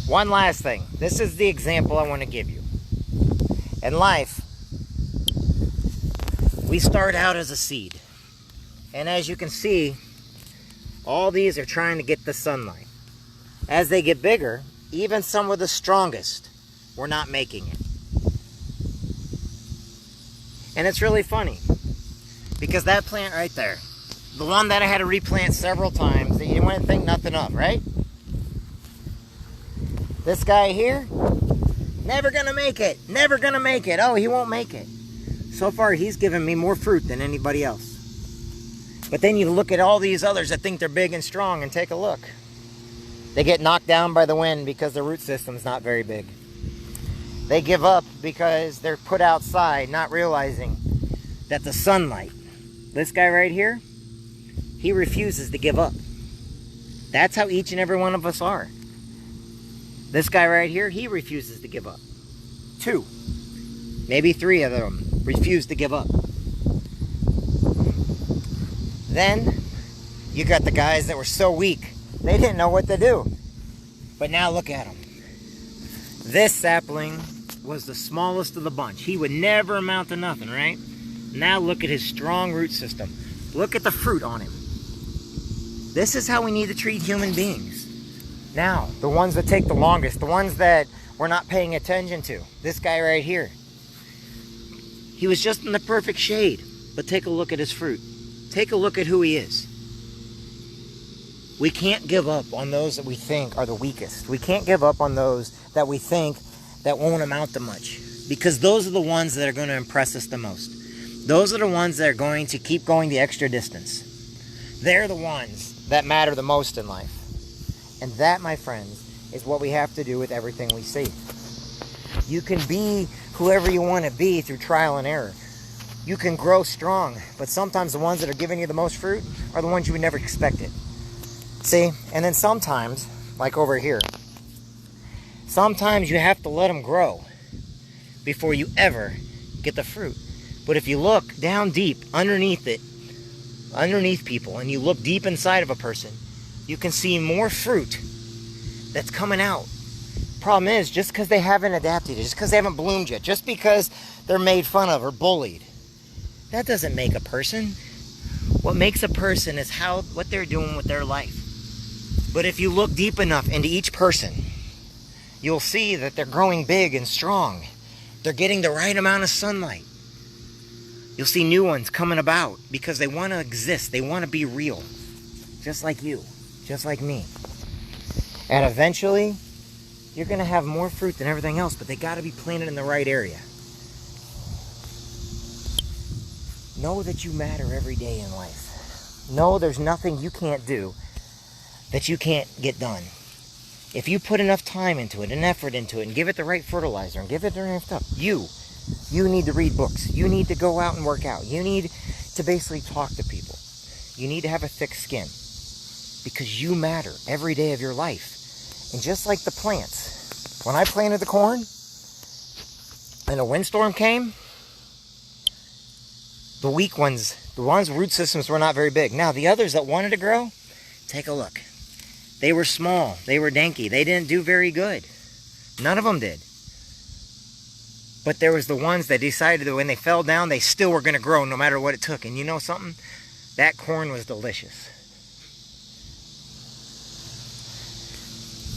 One last thing. This is the example I want to give you. In life, we start out as a seed. And as you can see, all these are trying to get the sunlight. As they get bigger, even some of the strongest were not making it. And it's really funny, because that plant right there, the one that I had to replant several times, that you wouldn't think nothing of, right? This guy here, never gonna make it, never gonna make it. Oh, he won't make it. So far, he's given me more fruit than anybody else. But then you look at all these others that think they're big and strong, and take a look. They get knocked down by the wind because their root system's not very big. They give up because they're put outside, not realizing that the sunlight, this guy right here, he refuses to give up. That's how each and every one of us are. This guy right here, he refuses to give up. 2, maybe 3 of them refuse to give up. Then, you got the guys that were so weak, they didn't know what to do. But now look at them. This sapling was the smallest of the bunch. He would never amount to nothing, right? Now look at his strong root system. Look at the fruit on him. This is how we need to treat human beings. Now, the ones that take the longest, the ones that we're not paying attention to. This guy right here. He was just in the perfect shade, but take a look at his fruit. Take a look at who he is. We can't give up on those that we think are the weakest. We can't give up on those that we think that won't amount to much. Because those are the ones that are going to impress us the most. Those are the ones that are going to keep going the extra distance. They're the ones that matter the most in life. And that, my friends, is what we have to do with everything we see. You can be whoever you want to be through trial and error. You can grow strong, but sometimes the ones that are giving you the most fruit are the ones you would never expected. See? And then sometimes, like over here, sometimes you have to let them grow before you ever get the fruit. But if you look down deep underneath it, underneath people, and you look deep inside of a person, you can see more fruit that's coming out. Problem is, just because they haven't adapted, just because they haven't bloomed yet, just because they're made fun of or bullied, that doesn't make a person. What makes a person is what they're doing with their life. But if you look deep enough into each person, you'll see that they're growing big and strong. They're getting the right amount of sunlight. You'll see new ones coming about because they want to exist. They want to be real. Just like you. Just like me. And eventually, you're going to have more fruit than everything else, but they got to be planted in the right area. Know that you matter every day in life. Know there's nothing you can't do that you can't get done. If you put enough time into it, and effort into it, and give it the right fertilizer, and give it the right stuff, you need to read books. You need to go out and work out. You need to basically talk to people. You need to have a thick skin. Because you matter every day of your life. And just like the plants, when I planted the corn, and a windstorm came, the weak ones, the ones' root systems were not very big. Now, the others that wanted to grow, take a look. They were small. They were danky. They didn't do very good. None of them did. But there was the ones that decided that when they fell down, they still were going to grow no matter what it took. And you know something? That corn was delicious.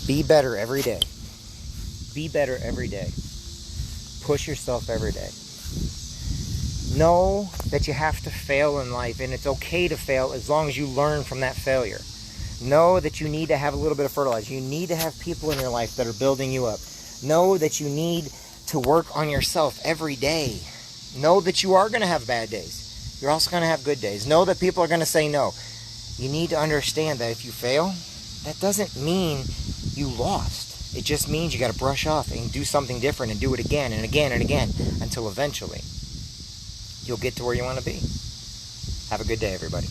Be better every day. Be better every day. Push yourself every day. Know that you have to fail in life, and it's okay to fail as long as you learn from that failure. Know that you need to have a little bit of fertilizer. You need to have people in your life that are building you up. Know that you need to work on yourself every day. Know that you are going to have bad days. You're also going to have good days. Know that people are going to say no. You need to understand that if you fail, that doesn't mean you lost. It just means you got to brush off and do something different and do it again and again and again until eventually you'll get to where you want to be. Have a good day, everybody.